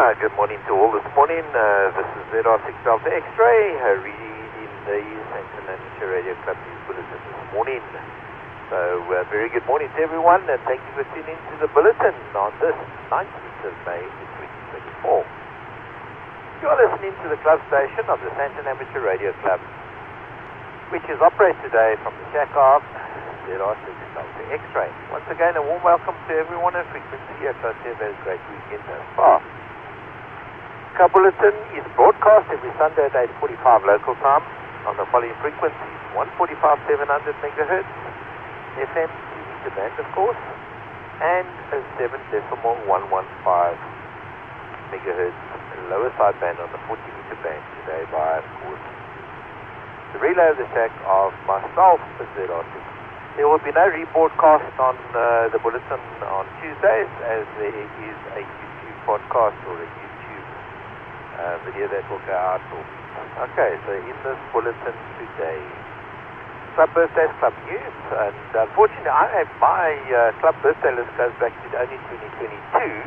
Good morning to all this morning. This is ZS6STN X-Ray reading the Sandton Amateur Radio Club News Bulletin this morning. So, very good morning to everyone, and thank you for tuning to the Bulletin on this 19th of May 2024. You are listening to the club station of the Sandton Amateur Radio Club, which is operated today from the shack of ZS6STN X-Ray. Once again, a warm welcome to everyone on frequency. I trust you have a great weekend thus far. Club Bulletin is broadcast every Sunday at 8:45 local time on the following frequencies: 145 700 megahertz, FM 2 meter band, of course, and a 7.115 megahertz lower side band on the 40 meter band today by, of course, the relay of the shack of myself, ZS6. There will be no rebroadcast on the Bulletin on Tuesdays, as there is a YouTube podcast or a YouTube video that will go out. Okay, so in this Bulletin today, club birthdays, club news, and unfortunately my club birthday list goes back to only 2022.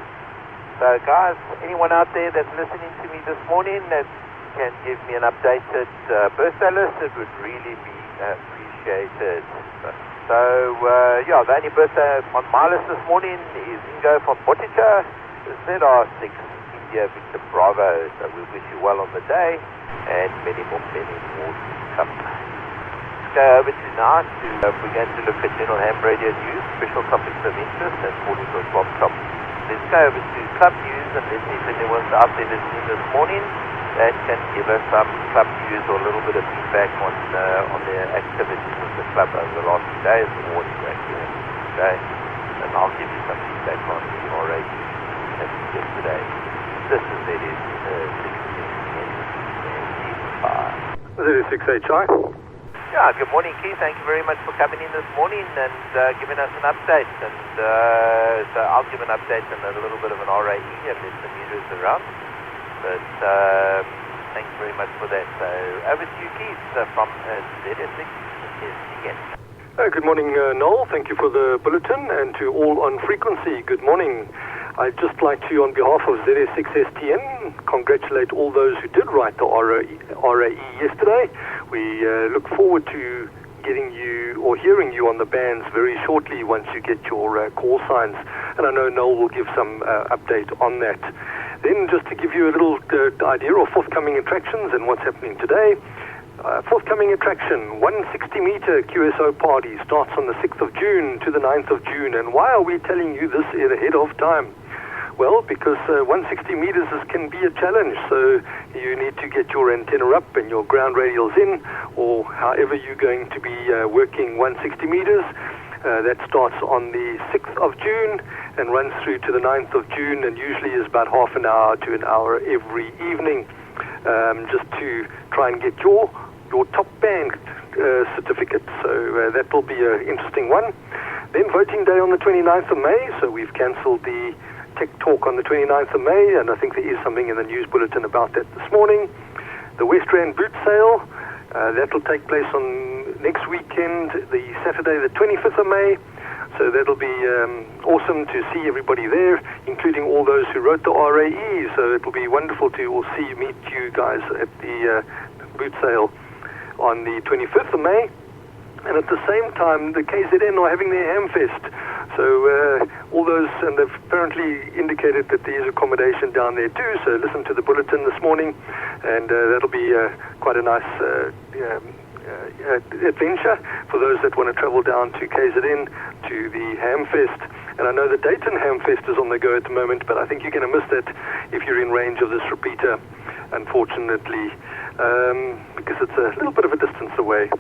So guys, anyone out there that's listening to me this morning that can give me an updated birthday list, it would really be appreciated. So, yeah, the only birthday on my list this morning is Ingo from Bulletin, ZS6 India Victor Bravo. So we wish you well on the day, and many more to come. Let's go over to now we're going to look at General Ham Radio News, special topics of interest, and according to Bob Top. Let's go over to club news, and let's see if anyone's out there listening this morning that can give us some club news or a little bit of feedback on their activities of the club over the last few days, or what is actually happening today. And I'll give you some feedback on the RA as yesterday. This is ZS6HI. Yeah, good morning, Keith. Thank you very much for coming in this morning and giving us an update. And so I'll give an update and a little bit of an RAE and let the meters around. But thanks very much for that. So over to you, Keith, from ZS6STN. Good morning, Noel. Thank you for the bulletin, and to all on frequency, good morning. I'd just like to, on behalf of ZS6STN, congratulate all those who did write the RAE yesterday. We look forward to getting you or hearing you on the bands very shortly once you get your call signs. And I know Noel will give some update on that. Then just to give you a little idea of forthcoming attractions and what's happening today. Forthcoming attraction, 160-meter QSO party starts on the 6th of June to the 9th of June. And why are we telling you this ahead of time? Well, because 160 meters can be a challenge, so you need to get your antenna up and your ground radials in, or however you're going to be working 160 meters. That starts on the 6th of June and runs through to the 9th of June, and usually is about half an hour to an hour every evening, just to try and get your top band certificate. So that will be an interesting one. Then voting day on the 29th of May, so we've cancelled the Tech Talk on the 29th of May, and I think there is something in the news bulletin about that this morning. The West Rand boot sale, that will take place on next weekend, the Saturday the 25th of May. So that'll be awesome to see everybody there, including all those who wrote the RAE. So it'll be wonderful to meet you guys at the boot sale on the 25th of May. And at the same time, the KZN are having their Hamfest. So all those, and they've apparently indicated that there is accommodation down there too. So listen to the bulletin this morning, and that'll be quite a nice adventure for those that want to travel down to KZN to the Hamfest. And I know the Dayton Hamfest is on the go at the moment, but I think you're going to miss that if you're in range of this repeater, unfortunately, because it's a little bit of a distance away.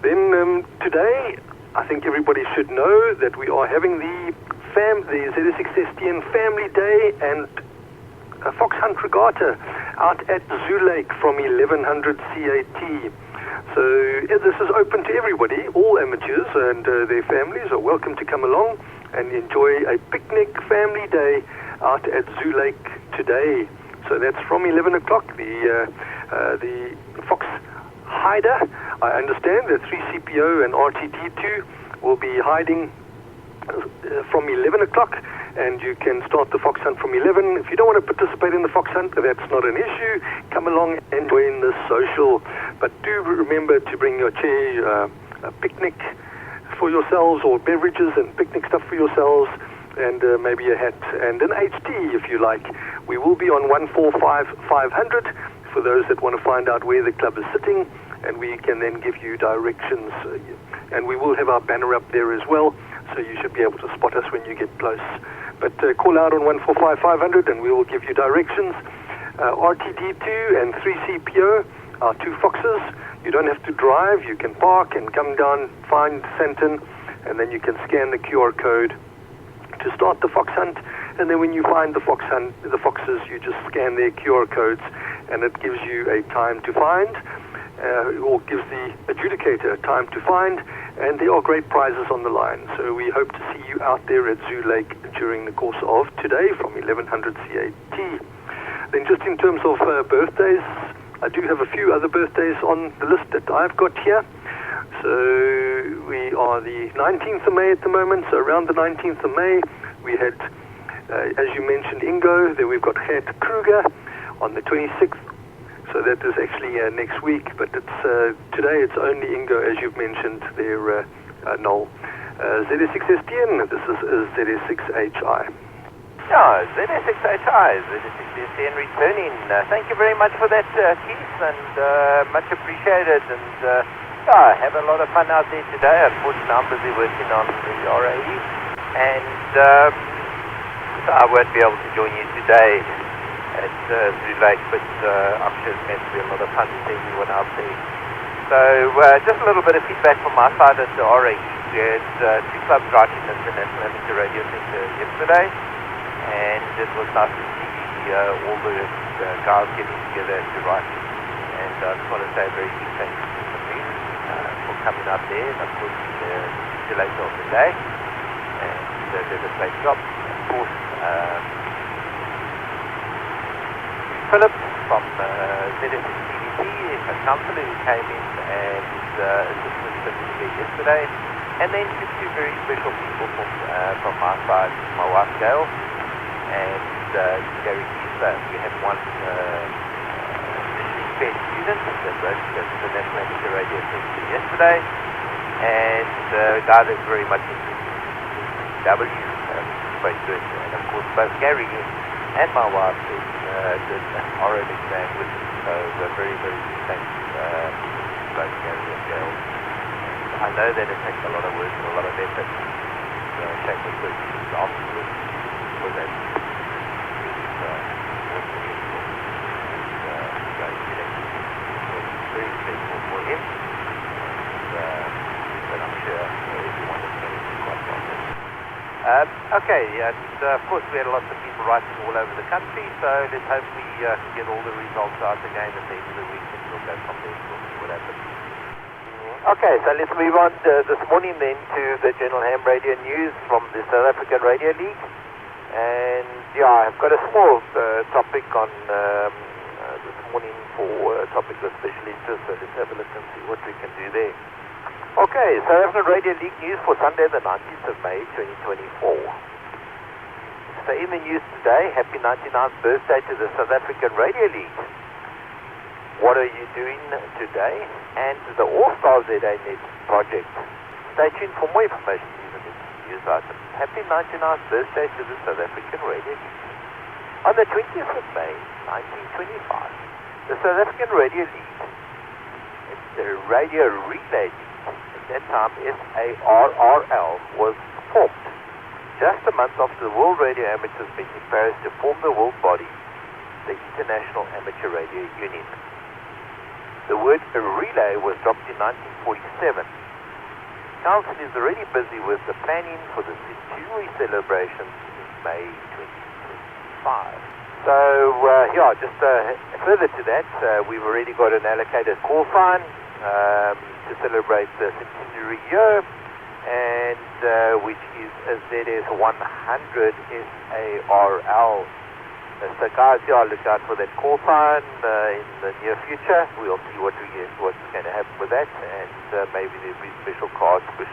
Then today, I think everybody should know that we are having the ZS6STN Family Day and a Fox Hunt Regatta out at Zoo Lake from 1100 CAT. So this is open to everybody, all amateurs and their families are welcome to come along and enjoy a picnic family day out at Zoo Lake today. So that's from 11 o'clock. The Fox Hider, I understand that 3CPO and RTD2 will be hiding from 11 o'clock, and you can start the fox hunt from 11. If you don't want to participate in the fox hunt, that's not an issue. Come along and join the social. But do remember to bring your chair, a picnic for yourselves, or beverages and picnic stuff for yourselves, and maybe a hat and an HT if you like. We will be on 145-500 for those that want to find out where the club is sitting, and we can then give you directions. And we will have our banner up there as well, so you should be able to spot us when you get close. But call out on 145-500 and we will give you directions. RTD2 and 3CPO are two foxes. You don't have to drive. You can park and come down, find Sandton, and then you can scan the QR code to start the fox hunt. And then when you find the foxes, you just scan their QR codes, and it gives you a time to find, or gives the adjudicator a time to find, and there are great prizes on the line. So we hope to see you out there at Zoo Lake during the course of today from 1100 CAT. Then just in terms of birthdays, I do have a few other birthdays on the list that I've got here. So we are the 19th of May at the moment, so around the 19th of May, we had, as you mentioned, Ingo. Then we've got Gert Kruger on the 26th. So that is actually next week, but it's today it's only Ingo, as you've mentioned there, Noel. ZS6STN, this is ZS6HI. Yeah, ZS6HI, ZS6STN returning. Thank you very much for that, Keith, and much appreciated. And yeah, have a lot of fun out there today. Unfortunately, I'm busy working on the RAE, and so I won't be able to join you today at Zoo Lake, but I'm sure it's meant to be a lot of fun seeing everyone out there. So just a little bit of feedback from my side at the RAE. We had two clubs writing at the National Amateur Radio Centre yesterday, and it was nice to see all the guys getting together to write. And I just want to say a very big thank you to the team for coming up there, and of course the later on the day, and did a great job. Of course, Philip from ZS6TVT, a counsellor who came in and assisted me yesterday, and then two very special people from my side, my wife Gail and Gary Kisa. We had one fair student that wrote to the National Amateur Radio Centre yesterday, and a guy that's very much into W, quite good, and of course both Gary and my wife did an oral exam with me, so very, very big thanks to both Gary and Gail. I know that it takes a lot of work and a lot of effort to check the questions afterwards for that. Very grateful for him, but I'm sure everyone is going to be quite positive. Okay, and of course we had lots of people writing all over the country, so let's hope we can get all the results out again at the end of the week, and we'll go from there. We'll see what happens. Okay, so let's move on this morning then to the General Ham Radio News from the South African Radio League. And yeah, I've got a small topic on this morning for a topic of special interest, so let's have a look and see what we can do there. Okay, South African Radio League News for Sunday the 19th of May 2024. So in the news today, happy 99th birthday to the South African Radio League. What are you doing today? And the All-Star ZA.net project. Stay tuned for more information in the news items. Happy 99th birthday to the South African Radio League. On the 20th of May 1925, the South African Radio League, it's the Radio Relay League, at that time SARRL, was formed. Just a month after the World Radio Amateurs met in Paris to form the world body, the International Amateur Radio Union. The word relay was dropped in 1947. Council is already busy with the planning for the centenary celebrations in May 2025. So, yeah, just further to that, we've already got an allocated call sign to celebrate the centenary year, and which is a ZS100 SARL. So guys, yeah, look out for that call sign in the near future. We'll see what's going to happen with that, and maybe there'll be special cards for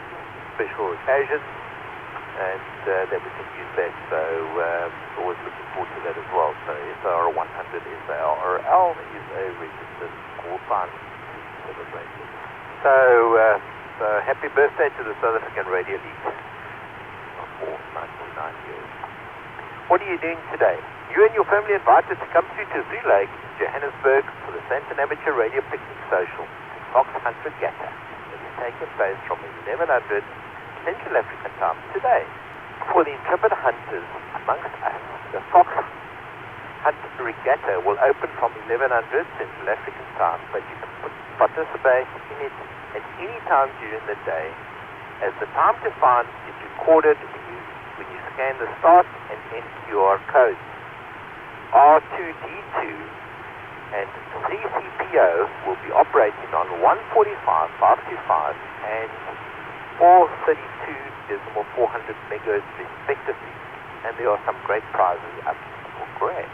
special occasions. and that we can use that. So always looking forward to that as well. So SAR100 SARL is a registered call sign to celebrate it. So happy birthday to the South African Radio League for 99 years. What are you doing today? You and your family invited to come through to Zoo Lake, Johannesburg, for the Sandton Amateur Radio Picnic Social in Fox Hunt Regatta. It is taking place from 1100 Central African time today. For the intrepid hunters amongst us, the Fox Hunt Regatta will open from 1100 Central African time, but you can participate in it at any time during the day, as the time to find is recorded when you scan the start and end QR codes. R2D2 and 3CPO will be operating on 145, 525 and 432.400 megahertz respectively, and there are some great prizes up for grabs.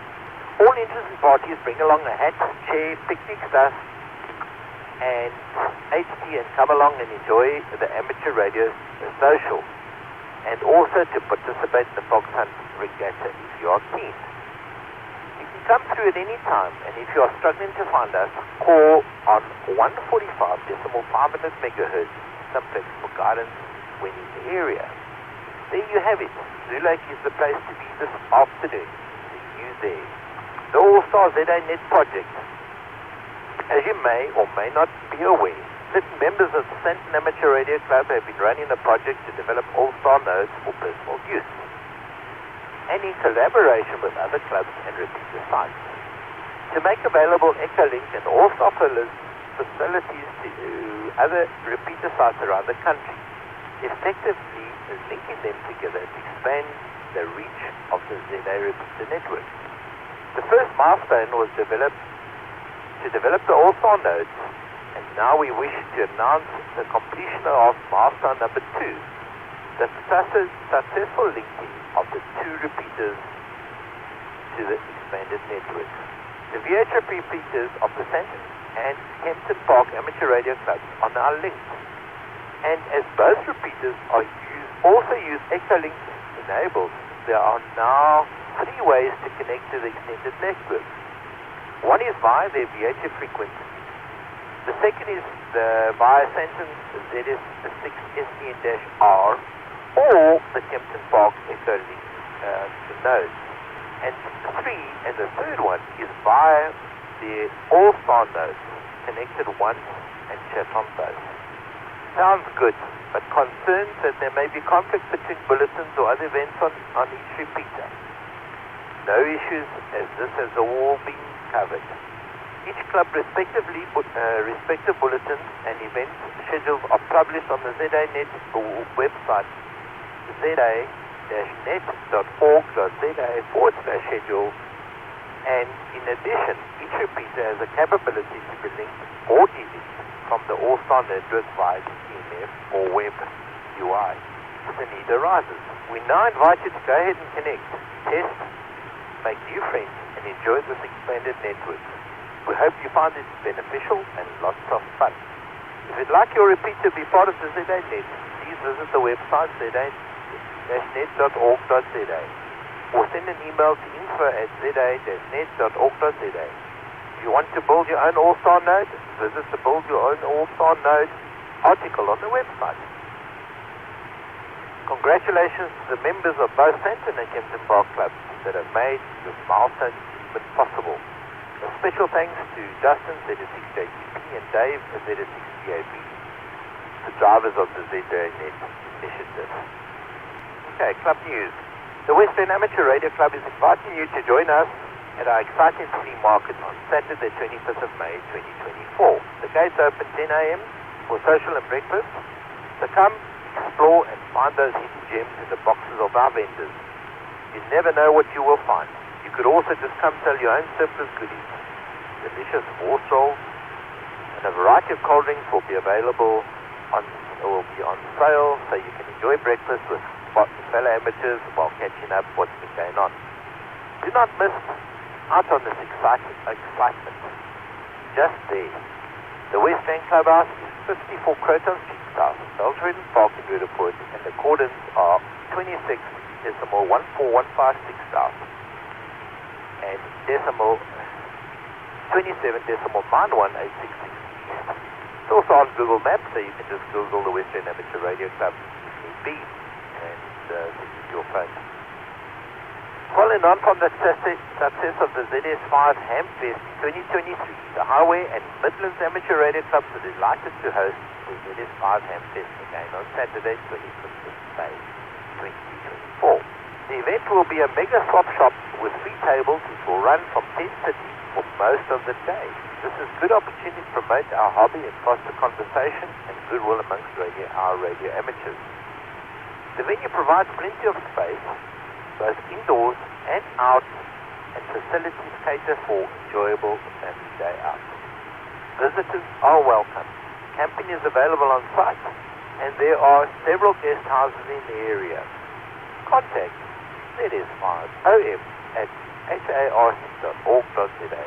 All interested parties bring along a hat, chair, picnic stuff, and HD, and come along and enjoy the amateur radio social, and also to participate in the Fox Hunt Regatta if you are keen. You can come through at any time, and if you are struggling to find us, call on 145.500 megahertz simplex for guidance when in the area. There you have it. Zoo Lake is the place to be this afternoon. See you there. The All-Star ZA-Net project. As you may or may not be aware, certain members of the Sandton Amateur Radio Club have been running a project to develop All-Star nodes for personal use, and in collaboration with other clubs and repeater sites, to make available Echolink and All-Star facilities to other repeater sites around the country, effectively linking them together to expand the reach of the ZA repeater network. The first milestone was to develop the All-Star nodes, and now we wish to announce the completion of milestone number 2, the successful linking of the 2 repeaters to the expanded network. The VHF repeaters of the Sandton and Kempton Park Amateur Radio Clubs are now linked, and as both repeaters also use Echolink enabled, there are now 3 ways to connect to the extended network. One is via their VHF frequency. The second is via Sandton's ZS6STN-R or the Kempton Park Echolink nodes. And 3, and the third one, is via the All-Star nodes, connected once and chat on both. Sounds good, but concerns that there may be conflict between bulletins or other events on each repeater. No issues, as this has all been covered. Each club respective bulletins and event schedules are published on the ZA-Net website, za-net.org.za/schedule, and in addition, each repeater has a capability to be linked or delinked from the All-Star network via the CMF or web UI if the need arises. We now invite you to go ahead and connect, test, make new friends, and enjoy this expanded network. We hope you find it beneficial and lots of fun. If you'd like your repeater to be part of the ZA-Net, please visit the website za-net.org.za or send an email to info@za-net.org.za. If you want to build your own All-Star node, visit the Build Your Own All-Star Node article on the website. Congratulations to the members of both Sandton and Kempton Park Clubs that have made this milestone achievement possible. A special thanks to Justin, ZS6JTP, and Dave, ZS6DAB, the drivers of the ZA-Net initiative. Okay, club news. The Western Amateur Radio Club is inviting you to join us at our exciting flea market on Saturday, 25th of May, 2024. The gates open 10 a.m. for social and breakfast. So come, explore, and find those hidden gems in the boxes of our vendors. You never know what you will find. You could also just come sell your own surplus goodies. Delicious horse rolls and a variety of cold drinks will be available on sale, so you can enjoy breakfast with fellow amateurs while catching up what's been going on. Do not miss out on this excitement. Just there. The West End Clubhouse is 54 Croton Street South, Beltridden Park in Roodepoort, and the coordinates are 26.14156 and decimal 27.91866 east. It's also on Google Maps, so you can just Google the Western Amateur Radio Club if need be, and this is your phone. Following on from the success of the ZS5 Hamfest 2023, the Highway and Midlands Amateur Radio Clubs are delighted to host the ZS5 Hamfest again on Saturday, 25th of May 2024. The event will be a mega swap shop with 3 tables which will run from 10:30 for most of the day. This is a good opportunity to promote our hobby and foster conversation and goodwill amongst our radio amateurs. The venue provides plenty of space, both indoors and out, and facilities cater for enjoyable family day out. Visitors are welcome. Camping is available on site, and there are several guest houses in the area. Contact ZS5OM at harc.org.za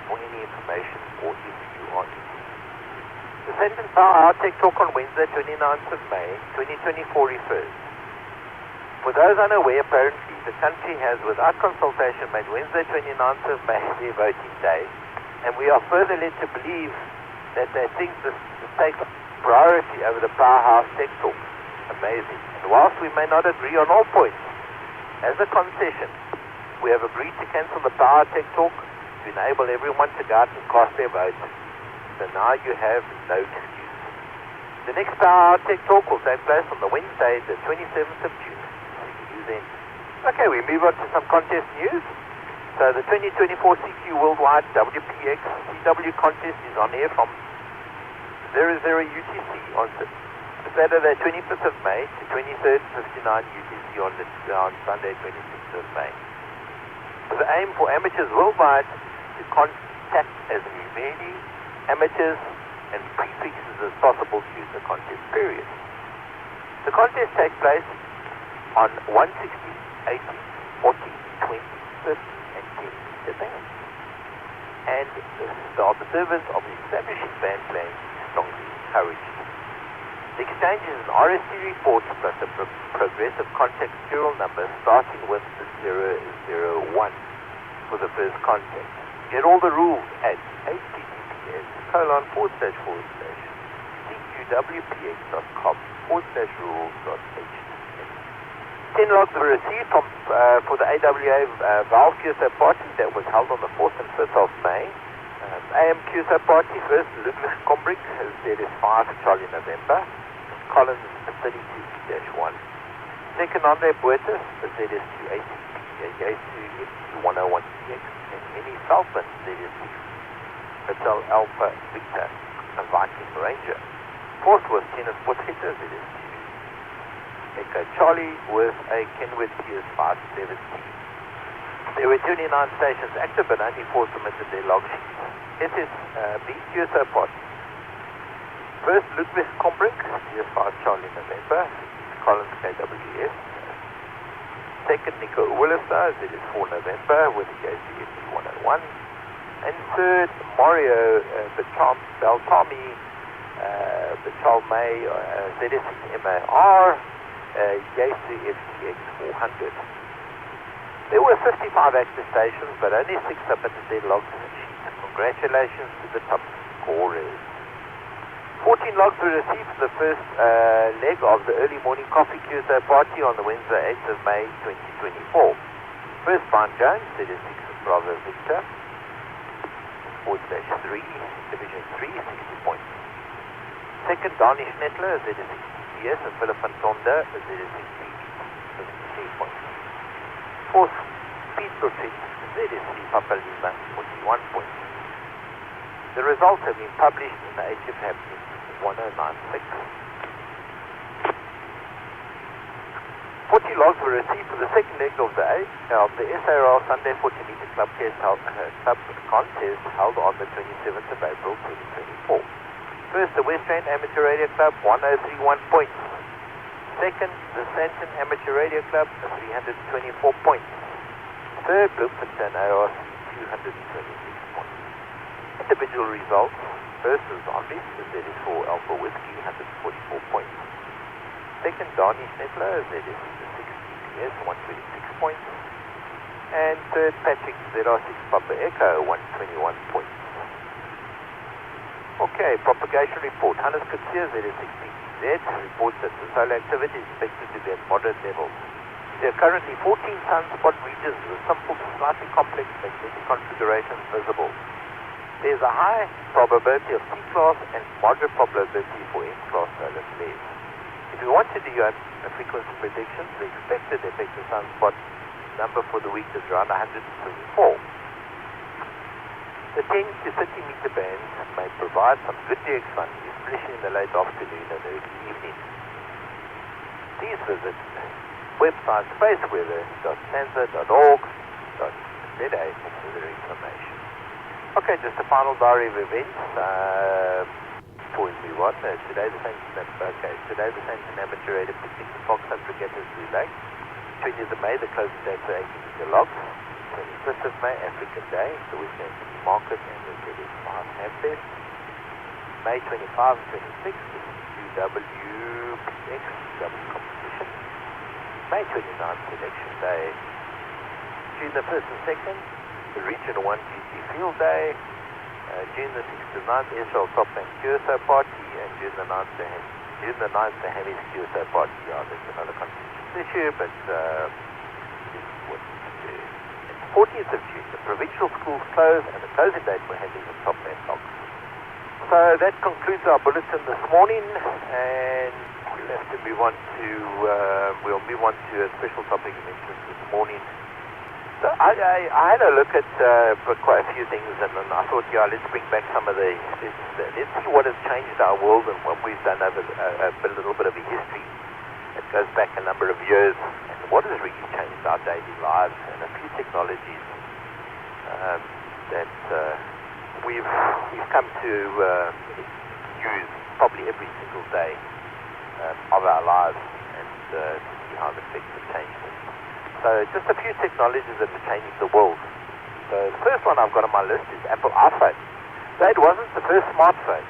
for any information or if you are interested. The Sandton Power Tech Talk on Wednesday, 29th of May 2024 refers. For those unaware, apparently, the country has, without consultation, made Wednesday, 29th of May their voting day, and we are further led to believe that they think this takes priority over the Powerhouse Tech Talk. Amazing. And whilst we may not agree on all points, as a concession, we have agreed to cancel the Power Tech Talk to enable everyone to go out and cast their votes. So now you have no excuse. The next Power Tech Talk will take place on the Wednesday, the 27th of June. See you then. Okay, we move on to some contest news. So the 2024 CQ Worldwide WPX CW contest is on air from 00 UTC on Saturday 25th of May to 23rd 59 UTC on Sunday 26th of May. The aim for amateurs worldwide to contact as many amateurs and prefixes as possible during the contest period. The contest takes place on 160, 80, 40, 20, 30 and 10 bands. And the observance of the establishing band plans is strongly encouraged. The exchange is an RST report plus a progressive contact serial number starting with the 001 for the first contact. Get all the rules at https://cqwpx.com/rules.html. 10 logs were received for the AWA Valve QSO party that was held on the 4th and 5th of May. AM QSO party first, Ludwig Kombrink, ZS5 Charlie November, Collins 32-1. Second, Andre Buertes, ZS280, ZS2FT101CX, and Minnie Saltman, ZS6 Hotel Alpha Victor, a Viking Ranger. Fourth was Kenneth Potgieter, ZS2 Echo Charlie with a Kenwood PS517. There were 29 stations active, but only 4 submitted their log sheets. SSB QSO party. First, Ludwig Kombrink, PS5 Charlie November, Collins KWS. Second, Nico Willister, ZS4 November with the JCFT 101. And third, Mario Beltrami, Beltrami, ZS6MAR, JCFTX 400. There were 55 active stations, but only 6 submitted their logs and sheets. Congratulations to the top scorers. 14 logs were received for the first leg of the early morning coffee QSO party on the Wednesday, 8th of May 2024. First, Brian Jones, ZS6 Bravo Victor, /3, Division 3, 60 points. Second, Donnie Schnettler, ZS6 TPS, and Philip van Tonde, ZS6 53 points. Fourth, Pete Buttick, ZS3 Papa Lima, 41 points. The results have been published in the HF Happening 1096. 40 logs were received for the second leg of the SRL Sunday 40-meter club contest held on the 27th of April 2024. First, the West Rand Amateur Radio Club, 1031 points. Second, the Sandton Amateur Radio Club, 324 points. Third, Bulletin ARC, 226 points. Individual results. First was Zombies, the ZS4 Alpha Whiskey, 144 points. Second, Donnie Schnettler, ZS ZS 126 points. And third, Patrick ZR6 Papa Echo 121 points. Okay, propagation report. Hannes Kutsia ZS6Z reports that the solar activity is expected to be at moderate levels. There are currently 14 sunspot regions with simple to slightly complex magnetic configurations visible. There is a high probability of C-class and moderate probability for M-class solar flares. If we want to do a frequency prediction, the expected effective sunspot number for the week is around 124. The 10 to 30 meter bands may provide some good DX fun, especially in the late afternoon and early evening. Please visit website spaceweather.sansa.org.za for further information. Okay, just a final diary of events before we move on. Today the Sandton Amateur Radio Picnic in Foxhunt Regattas Blue Lake. 20th of May, the closing day for 80 meter logs. 25th of May, African Day, the Weekend Market and the ZS5 Hamfest. May 25 and 26, the UWPX double competition. May 29th, Selection Day. June the 1st and 2nd, the Region 1 GT Field Day. June the 6th to 9th, Israel Top Bank QSO Party. And June the 9th, the Hemis QSO Party. Yeah, that's another competition issue, but this is what we can do. 14th of June, the provincial schools close and the closing date for Hemis and Top Bank logs. So that concludes our bulletin this morning, and we'll have to move on to a special topic of interest this morning. So I had a look at quite a few things, and then I thought, yeah, let's bring back some of let's see what has changed our world and what we've done over a little bit of a history. It goes back a number of years, and what has really changed our daily lives, and a few technologies that we've come to use probably every single day of our lives, and to see how the effects have changed it. So just a few technologies that are changing the world. So the first one I've got on my list is Apple iPhone. So it wasn't the first smartphone.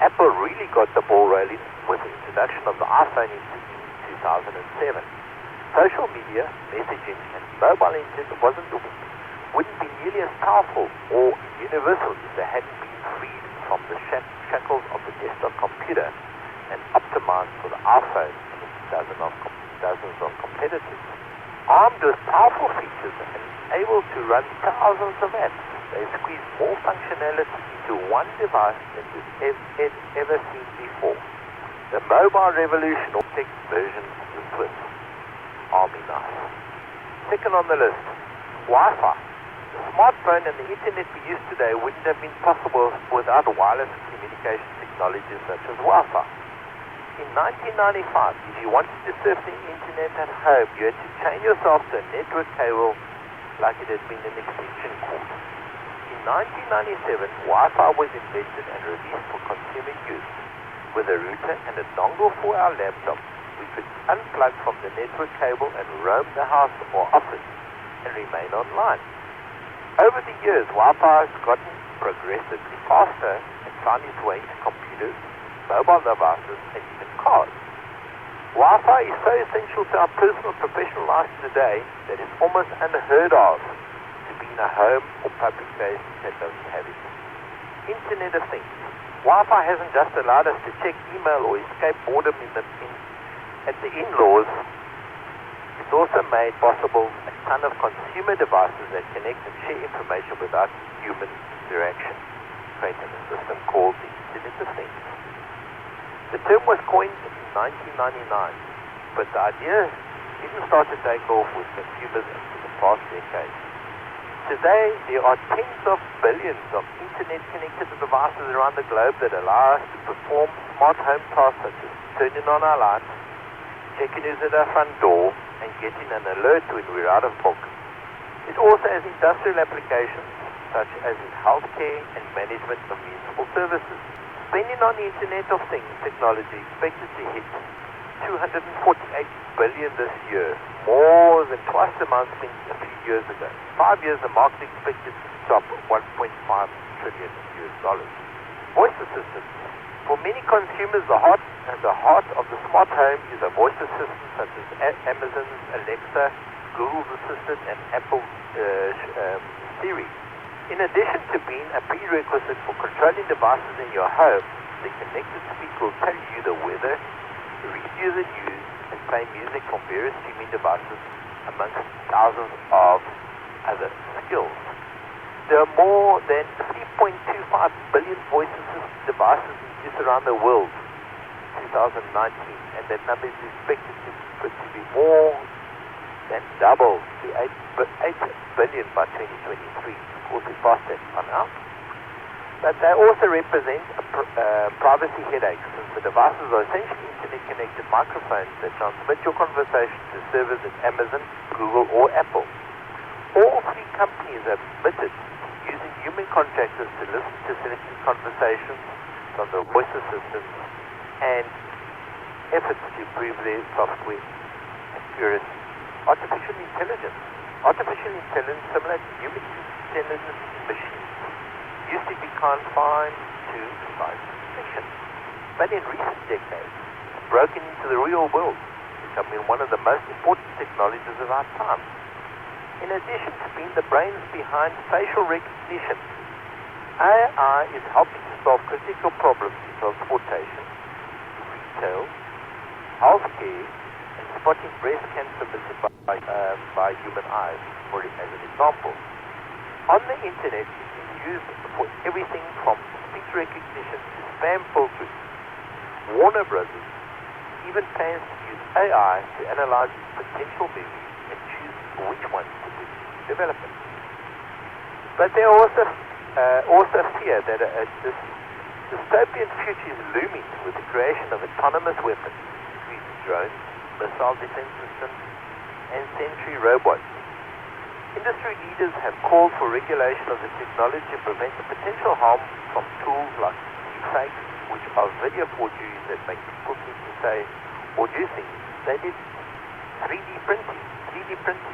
Apple really got the ball rolling with the introduction of the iPhone in 2007. Social media, messaging, and mobile internet wouldn't be nearly as powerful or universal if they hadn't been freed from the shackles of the desktop computer and optimized for the iPhone and dozens of competitors. Armed with powerful features and able to run thousands of apps, they squeeze more functionality into one device than we've ever seen before. The mobile revolution or tech version of the Swiss Army knife. Second on the list, Wi-Fi. The smartphone and the internet we use today wouldn't have been possible without wireless communication technologies such as Wi-Fi. In 1995, if you wanted to surf the internet at home, you had to chain yourself to a network cable like it had been an extension cord. In 1997, Wi-Fi was invented and released for consumer use. With a router and a dongle for our laptop, we could unplug from the network cable and roam the house or office and remain online. Over the years, Wi-Fi has gotten progressively faster and found its way into computers, mobile devices, and even cars. Wi-Fi is so essential to our personal and professional lives today that it's almost unheard of to be in a home or public place that doesn't have it. Internet of Things. Wi-Fi hasn't just allowed us to check email or escape boredom at the in-laws. It's also made possible a ton of consumer devices that connect and share information without human interaction, creating a system called the Internet of Things. The term was coined in 1999, but the idea didn't start to take off with consumers until the past decade. Today, there are tens of billions of internet-connected devices around the globe that allow us to perform smart home tasks such as turning on our lights, checking who's at our front door, and getting an alert when we're out of book. It also has industrial applications such as in healthcare and management of municipal services. Spending on the Internet of Things technology expected to hit $248 billion this year, more than twice the amount spent a few years ago. 5 years, the market expected to top $1.5 trillion. Voice assistants. For many consumers, the heart of the smart home is a voice assistant such as Amazon's Alexa, Google's Assistant, and Apple's Siri. In addition to being a prerequisite for controlling devices in your home, the connected speaker will tell you the weather, read you the news, and play music from various streaming devices, amongst thousands of other skills. There are more than 3.25 billion voice assistant devices in use around the world in 2019, and that number is expected to be more than double to 8 billion by 2023. Of course, we passed that on now. But they also represent a privacy headache, since the devices are essentially internet-connected microphones that transmit your conversation to servers at Amazon, Google, or Apple. All three companies have admitted using human contractors to listen to selected conversations from the voice assistants and efforts to improve their software accuracy. Artificial intelligence, similar to human intelligence in machines, used to be confined to science fiction, but in recent decades, it's broken into the real world, becoming one of the most important technologies of our time. In addition to being the brains behind facial recognition, AI is helping to solve critical problems in transportation, retail, healthcare, and spotting breast cancer missing by human eyes, for as an example. On the internet, it is used for everything from speech recognition to spam filtering. Warner Brothers even plans to use AI to analyze potential movies and choose which ones to put into development. But there are also fear that this dystopian future is looming with the creation of autonomous weapons, including drones, missile defense systems, and sentry robots. Industry leaders have called for regulation of the technology to prevent the potential harm from tools like deepfakes, which are video forgeries that make people think to say or do things. They did 3D printing.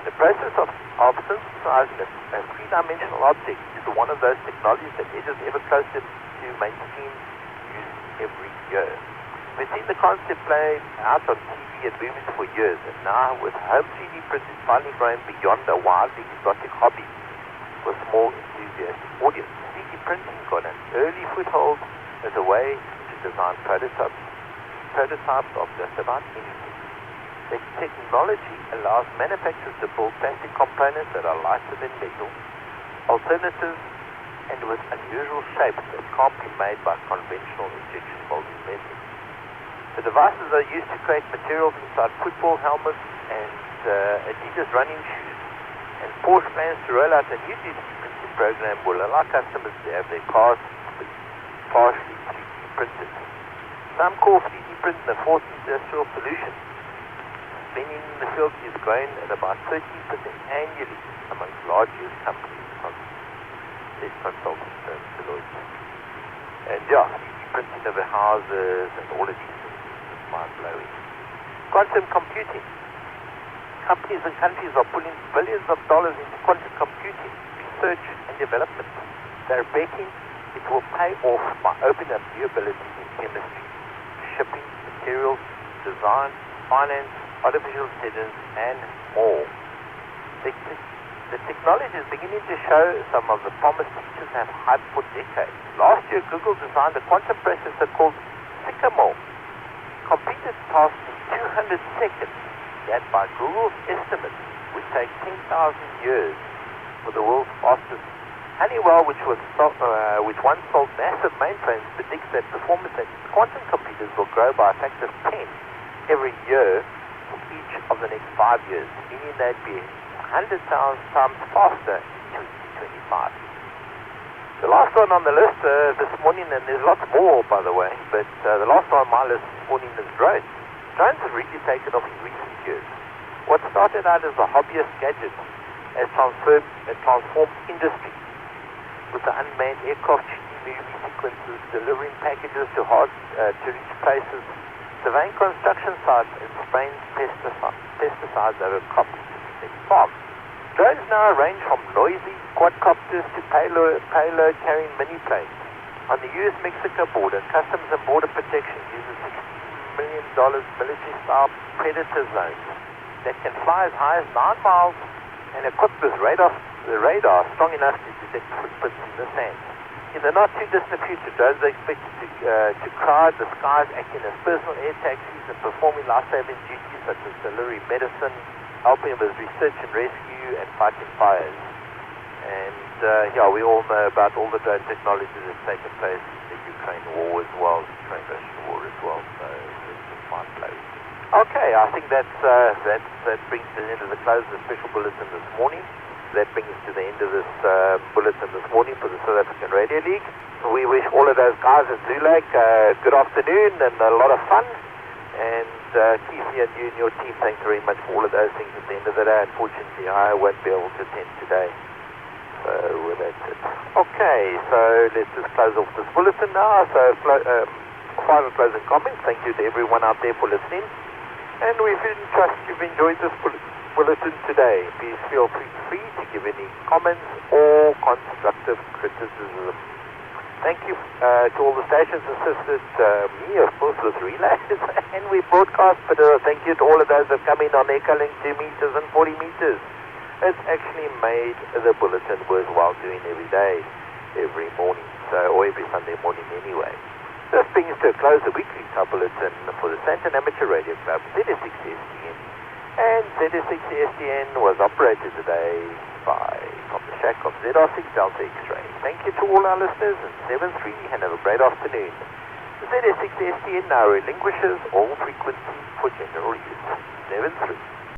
The process of synthesizing a three-dimensional object is one of those technologies that edges ever closer to mainstream use every year. We've seen the concept played out on TV and movies for years, and now with home 3D printing finally growing beyond a wildly exotic hobby for a small enthusiastic audience. 3D printing got an early foothold as a way to design prototypes of just about anything. The technology allows manufacturers to build plastic components that are lighter than metal, alternatives, and with unusual shapes that can't be made by conventional injection molding methods. The devices are used to create materials inside football helmets and Adidas running shoes, and Porsche plans to roll out a new 3D printing program will allow customers to have their cars partially 3D printed. Some call 3D printing the fourth industrial solution. Spending in the field is growing at about 13% annually amongst large US companies, these consulting firms, Deloitte. And 3D printing of the houses and all of these things is mind-blowing. Quantum computing. Companies and countries are putting billions of dollars into quantum computing, research and development. They're betting it will pay off by opening up new abilities in chemistry, shipping, materials, design, finance, artificial intelligence, and more. The technology is beginning to show some of the promise teachers have hyped for decades. Last year, Google designed a quantum processor called Sycamore. Completed tasks in 200 seconds. That, by Google's estimates, would take 10,000 years for the world's fastest. Honeywell, which once sold massive mainframes, predicts that performance at quantum computers will grow by a factor of 10 every year for each of the next 5 years, meaning they'd be 100,000 times faster in 2025. The last one on the list this morning, and there's lots more, by the way, but the last one on my list this morning is drones. Drones have really taken off in recent years. What started out as a hobbyist gadget has transformed industry, with the unmanned aircraft shooting movie sequences, delivering packages to hard-to-reach places, surveying construction sites, and spraying pesticides over crops and farms. Drones now range from noisy quadcopters to payload-carrying mini-planes. On the U.S.-Mexico border, Customs and Border Protection uses $60 million military-style Predator zones that can fly as high as 9 miles and equipped with radar strong enough to detect footprints in the sand. In the not-too-distant future, drones are expected to crowd the skies, acting as personal air taxis and performing life-saving duties such as delivering medicine, helping with research and rescue, and fighting fires. And we all know about all the drone technology that's taken place in the Ukraine war as well, the Ukraine-Russian war as well. So it's just fine place. Okay, I think that brings to the end of the close of the special bulletin this morning. That brings us to the end of this bulletin this morning for the South African Radio League. We wish all of those guys at Zulac good afternoon and a lot of fun. And Keith, you and your team, thanks very much for all of those things at the end of the day. Unfortunately, I won't be able to attend today. So that's it. Okay, so let's just close off this bulletin now. So final closing comments. Thank you to everyone out there for listening. And we trust you've enjoyed this bulletin today. Please feel free to give any comments or constructive criticism. Thank you to all the stations assisted me, of course, with relays, and we broadcast, but thank you to all of those that come in on Echolink 2 meters and 40 meters. It's actually made the bulletin worthwhile doing every day, every morning, or every Sunday morning anyway. This brings to a close the weekly top bulletin for the Sandton Amateur Radio Club, ZS6STN. And ZS6STN was operated today from the shack of ZR6 Delta X-Ray. Thank you to all our listeners in 7-3 and have a great afternoon. ZS6STN now relinquishes all frequency for general use. 7-3.